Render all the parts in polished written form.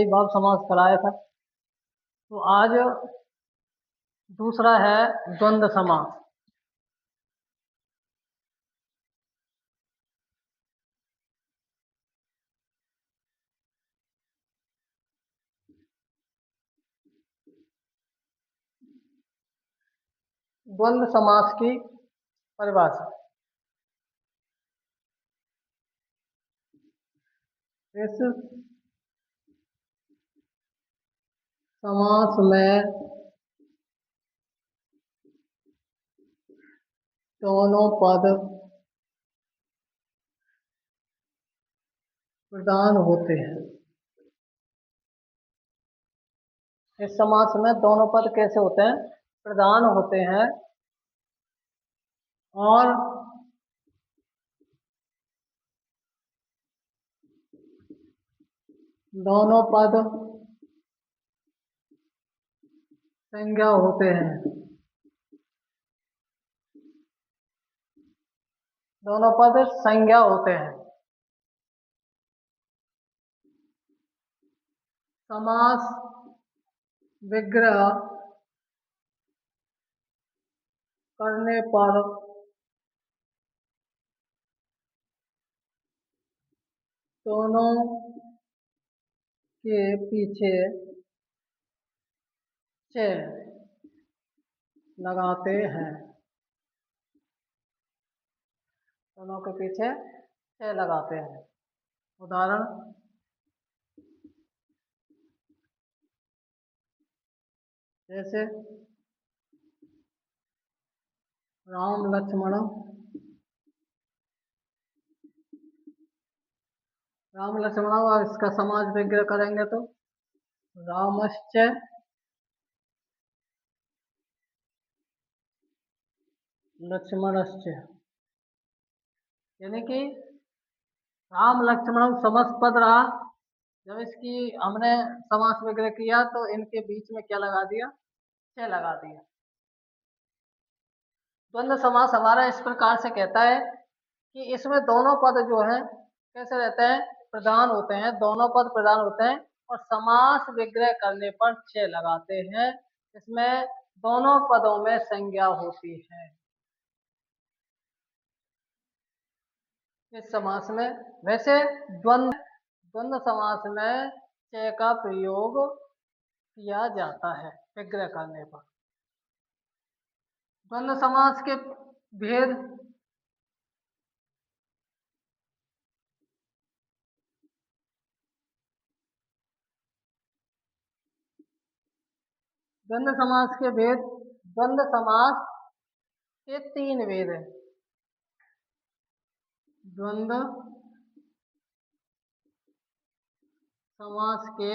भाव समास कराया था। तो आज दूसरा है द्वंद्व समास। द्वंद्व समास की परिभाषा। इस समास में दोनों पद प्रधान होते हैं। इस समास में दोनों पद कैसे होते हैं? प्रधान होते हैं। और दोनों पद संज्ञा होते हैं। दोनों पद संज्ञा होते हैं। समास विग्रह करने पर दोनों के पीछे च लगाते हैं। दोनों के पीछे च लगाते हैं। उदाहरण, जैसे राम लक्ष्मण। राम लक्ष्मण, और इसका समाज विग्रह करेंगे तो रामश्च लक्ष्मणश्च। यानी कि राम लक्ष्मण समस्त पद रहा। जब इसकी हमने समास विग्रह किया तो इनके बीच में क्या लगा दिया? च लगा दिया। द्वंद्व समास हमारा इस प्रकार से कहता है कि इसमें दोनों पद जो है कैसे रहते हैं? प्रधान होते हैं। दोनों पद प्रधान होते हैं और समास विग्रह करने पर च लगाते हैं। इसमें दोनों पदों में संज्ञा होती है। इस समास में वैसे द्वंद्व समास में च का प्रयोग किया जाता है विग्रह करने पर। द्वंद्व समास के भेद। द्वंद्व समास के भेद। द्वंद्व समास के 3 भेद हैं। द्वंद्व समास के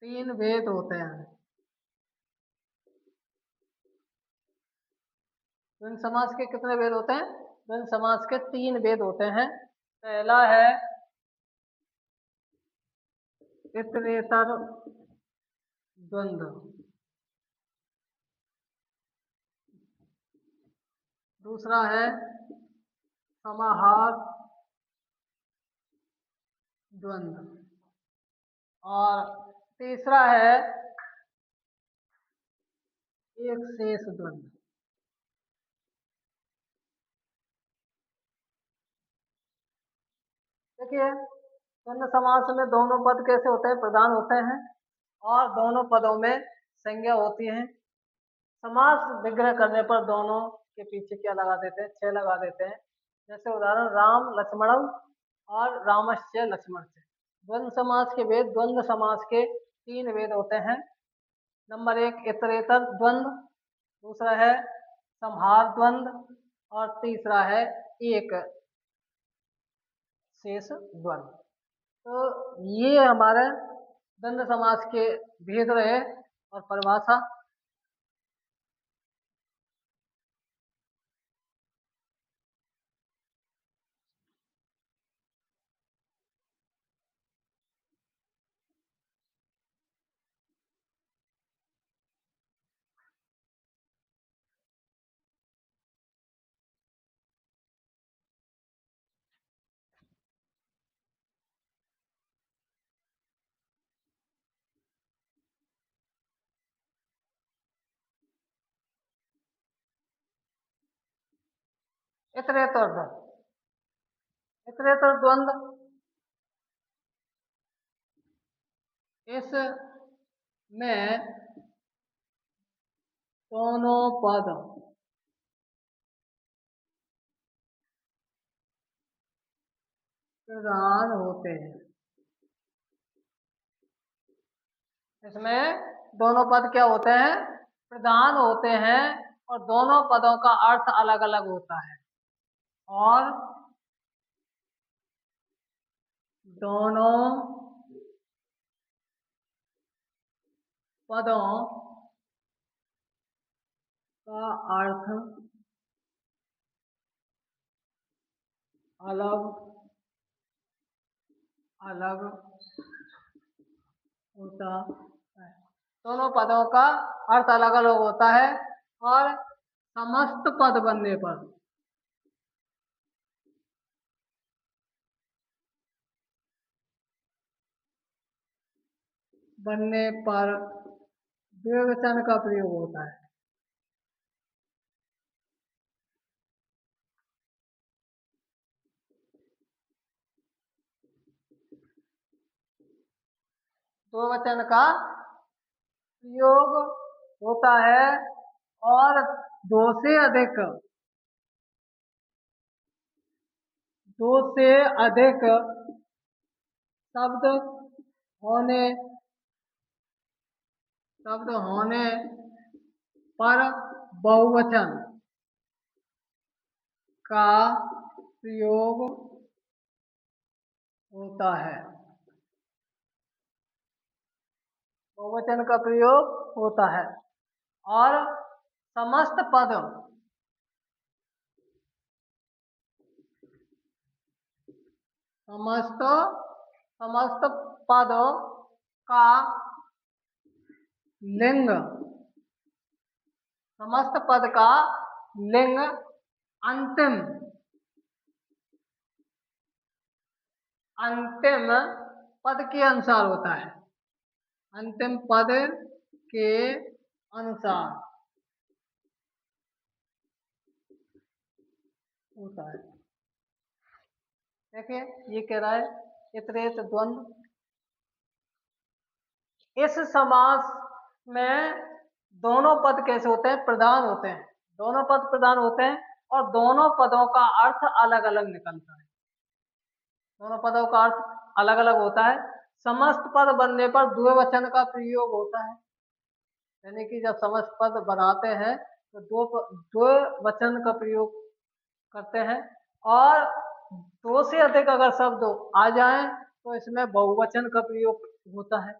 3 भेद होते हैं। द्वंद्व समास के कितने भेद होते हैं? द्वंद्व समास के 3 भेद होते हैं। पहला है इतरेतर द्वंद्व। दूसरा है समाहार द्वंद्व। और तीसरा है एक शेष द्वंद्व। देखिए, द्वंद्व समास में दोनों पद कैसे होते हैं? प्रधान होते हैं और दोनों पदों में संज्ञा होती है। समास विग्रह करने पर दोनों के पीछे क्या लगा देते हैं? च लगा देते हैं। जैसे उदाहरण, राम लक्ष्मण और रामश्च लक्ष्मण। द्वंद्व समास के भेद। द्वंद्व समास के 3 भेद होते हैं। नंबर 1 इतरेतर द्वंद्व, दूसरा है संहार द्वंद्व और तीसरा है एक शेष द्वंद्व। तो ये हमारे द्वंद्व समास के भेद रहे और परिभाषा। इतरेतर द्वंद्व, इतरेतर द्वंद्व इसमें दोनों पद प्रधान होते हैं। इसमें दोनों पद क्या होते हैं? प्रधान होते हैं और दोनों पदों का अर्थ अलग अलग होता है और दोनों पदों का अर्थ अलग अलग होता है। दोनों पदों का अर्थ अलग अलग होता है और समस्त पद बनने पर द्विवचन का प्रयोग होता है। द्विवचन का प्रयोग होता है और दो से अधिक शब्द होने पर बहुवचन का प्रयोग होता है। बहुवचन का प्रयोग होता है और समस्त पद का लिंग, समस्त पद का लिंग अंतिम पद के अनुसार होता है। अंतिम पद के अनुसार होता है। देखिए ये कह रहा है इतरेत द्वंद्व, इस समास में दोनों पद कैसे होते हैं? प्रधान होते हैं। दोनों पद प्रधान होते हैं और दोनों पदों का अर्थ अलग अलग निकलता है। दोनों पदों का अर्थ अलग अलग होता है। समस्त पद बनने पर द्विवचन का प्रयोग होता है, यानी कि जब समस्त पद बनाते हैं तो द्विवचन का प्रयोग करते हैं और दो से अधिक अगर शब्द आ जाएं तो इसमें बहुवचन का प्रयोग होता है।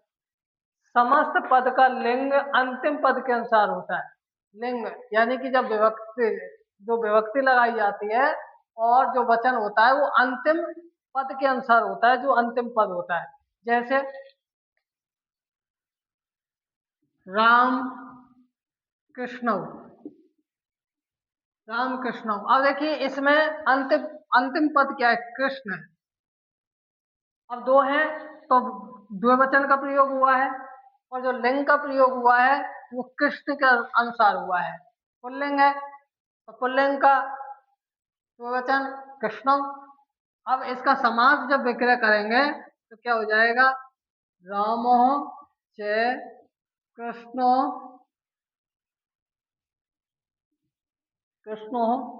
समस्त पद का लिंग अंतिम पद के अनुसार होता है। लिंग यानी कि जब विभक्ति लगाई जाती है और जो वचन होता है वो अंतिम पद के अनुसार होता है, जो अंतिम पद होता है। जैसे राम कृष्ण, राम कृष्ण। अब देखिए इसमें अंतिम पद क्या है? कृष्ण है। अब दो हैं तो द्विवचन का प्रयोग हुआ है और जो लिंग का प्रयोग हुआ है वो कृष्ण के अनुसार हुआ है। पुल्लिंग है तो पुल्लिंग का द्विवचन कृष्ण। अब इसका समास जब विक्रय करेंगे तो क्या हो जाएगा? रामो च कृष्णो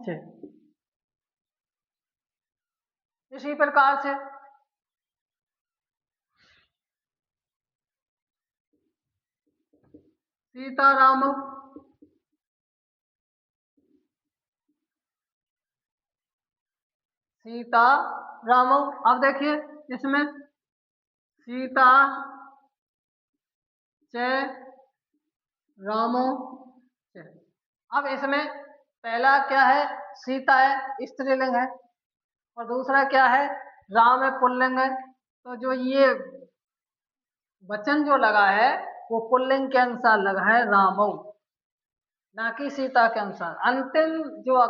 च। इसी प्रकार से सीताराम, सीता राम। अब देखिए इसमें सीता च रामो च। अब इसमें पहला क्या है? सीता है, स्त्रीलिंग है, और दूसरा क्या है? राम है, पुल्लिंग है। तो जो ये वचन जो लगा है वो पुल्लिंग के अनुसार लगा है, रामो, ना कि सीता के अनुसार। अंतिम जो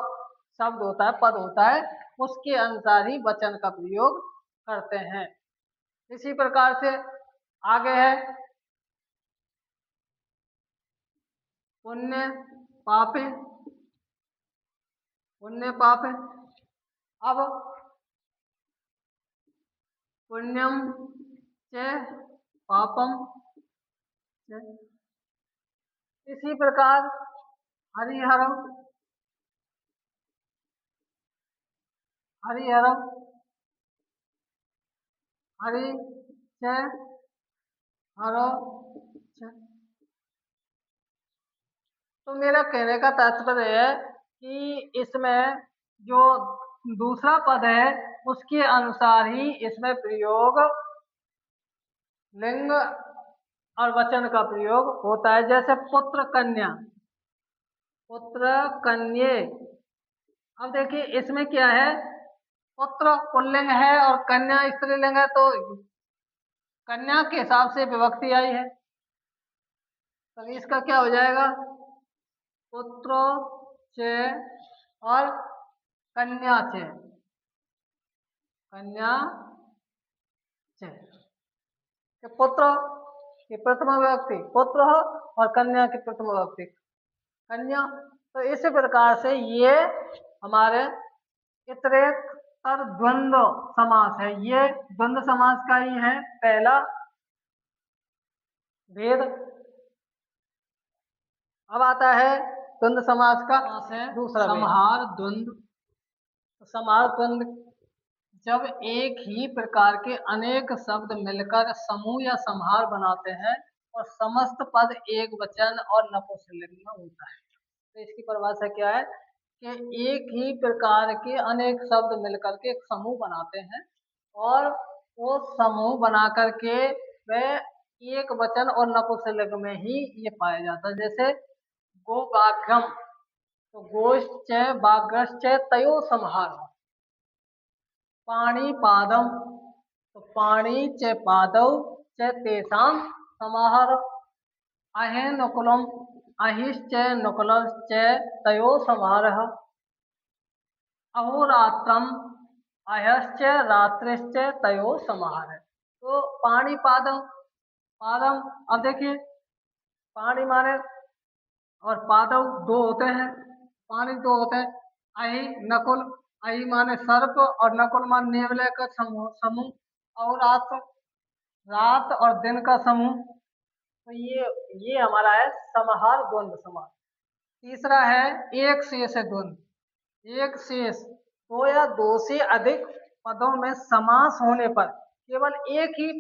शब्द होता है, पद होता है, उसके अनुसार ही वचन का प्रयोग करते हैं। इसी प्रकार से आगे है पुण्य पापे, पुण्य पाप है। अब पुण्यम च पापम च, इसी प्रकार हरिहरम हरिहरम हरि च हरो च। तो मेरा कहने का तात्पर्य है कि इसमें जो दूसरा पद है उसके अनुसार ही इसमें प्रयोग लिंग और वचन का प्रयोग होता है। जैसे पुत्र कन्या, पुत्र कन्ये। अब देखिए इसमें क्या है, पुत्र पुल्लिंग है और कन्या स्त्रीलिंग है, तो कन्या के हिसाब से विभक्ति आई है, तो इसका क्या हो जाएगा, पुत्रो चे और कन्या चे, कन्या चे। पुत्र की प्रथम विभक्ति पुत्र हो और कन्या की प्रथम विभक्ति कन्या। तो इस प्रकार से ये हमारे इतरेतर द्वंद्व समास है, ये द्वंद्व समास का ही है पहला भेद। अब आता है द्वंद्व समास का दूसरा भेद, समाहार द्वंद्व। समाहार द्वंद्व जब एक ही प्रकार के अनेक शब्द मिलकर समूह या समाहार बनाते हैं और समस्त पद एक वचन और नपुंसकलिंग में होता है। तो इसकी परिभाषा क्या है कि एक ही प्रकार के अनेक शब्द मिलकर के एक समूह बनाते हैं और वो समूह बना करके वह एक वचन और नपुंसकलिंग में ही ये पाया जाता है। जैसे गो बाघ्यम, तो गोश्च बाघश्च तयो समाहार। पाणी पादम, तो पाणी च पादौ च तेषां समाहार। अहे नकुलम अहिश्च नकुलश्च तयो समाहारः। अहोरात्रम अयश्च रात्रिश्च तयो समाहारः। तो पाणी पादम, पादम, अब देखिए पाणी माने और पादव दो होते हैं, पानी दो होते हैं। अहि नकुल, अहि माने सर्प और नकुल माने नेवले का समूह समूह। और रात और दिन का समूह। तो ये हमारा है समाहार द्वंद्व समास। तीसरा है एक शेष द्वंद्व। एक शेष, दो या दो से अधिक पदों में समास होने पर केवल एक ही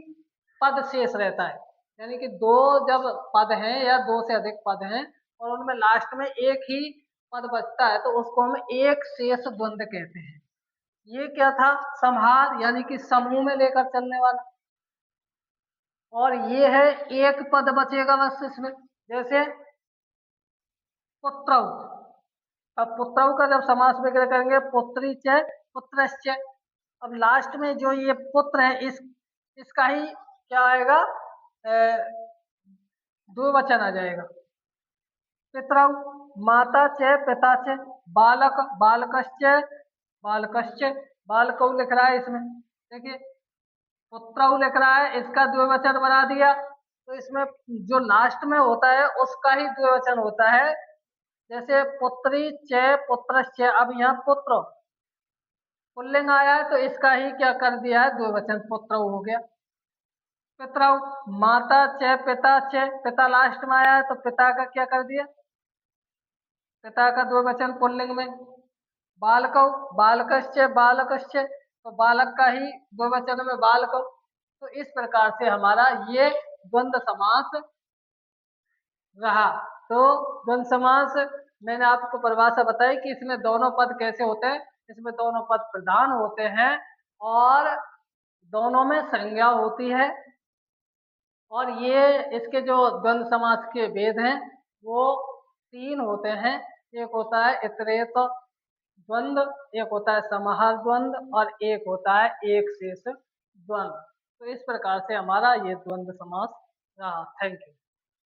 पद शेष रहता है, यानी कि दो जब पद हैं या दो से अधिक पद हैं और उनमें लास्ट में एक ही पद बचता है तो उसको हम एक शेष द्वंद्व कहते हैं। ये क्या था, समाहार यानी कि समूह में लेकर चलने वाला। और ये है एक पद बचेगा बस इसमें, जैसे पुत्रौ। अब पुत्रौ का जब समास वगैरह करेंगे पुत्री च पुत्रश्च, अब लास्ट में जो ये पुत्र है इसका ही क्या आएगा, द्विवचन आ जाएगा। पितरौ, माता च पिता च, बालक बालकश्च बालकश्च, बालकौ लिख रहा है इसमें, देखिए पुत्रौ लिख रहा है, इसका द्विवचन बना दिया, तो इसमें जो लास्ट में होता है उसका ही द्विवचन होता है। जैसे पुत्री च पुत्रश्च, अब यहाँ पुत्र पुल्लिंग आया है तो इसका ही क्या कर दिया है, द्विवचन पुत्रौ हो गया। पितरौ, माता च पिता च, पिता लास्ट में आया है तो पिता का क्या कर दिया, पिता का द्विवचन पुल्लिंग में। बालकौ बालकश्च बालकश्च, तो बालक का ही द्विवचन में बालकौ। तो इस प्रकार से हमारा ये द्वंद्व समास रहा। तो द्वंद्व समास मैंने आपको परिभाषा बताई कि इसमें दोनों पद कैसे होते हैं, इसमें दोनों पद प्रधान होते हैं और दोनों में संज्ञा होती है। और ये इसके जो द्वंद्व समास के भेद हैं वो तीन होते हैं, एक होता है इतरेतर द्वंद्व, एक होता है समाहार द्वंद्व और एक होता है एक शेष द्वंद्व। तो इस प्रकार से हमारा ये द्वंद्व समास रहा। Thank you.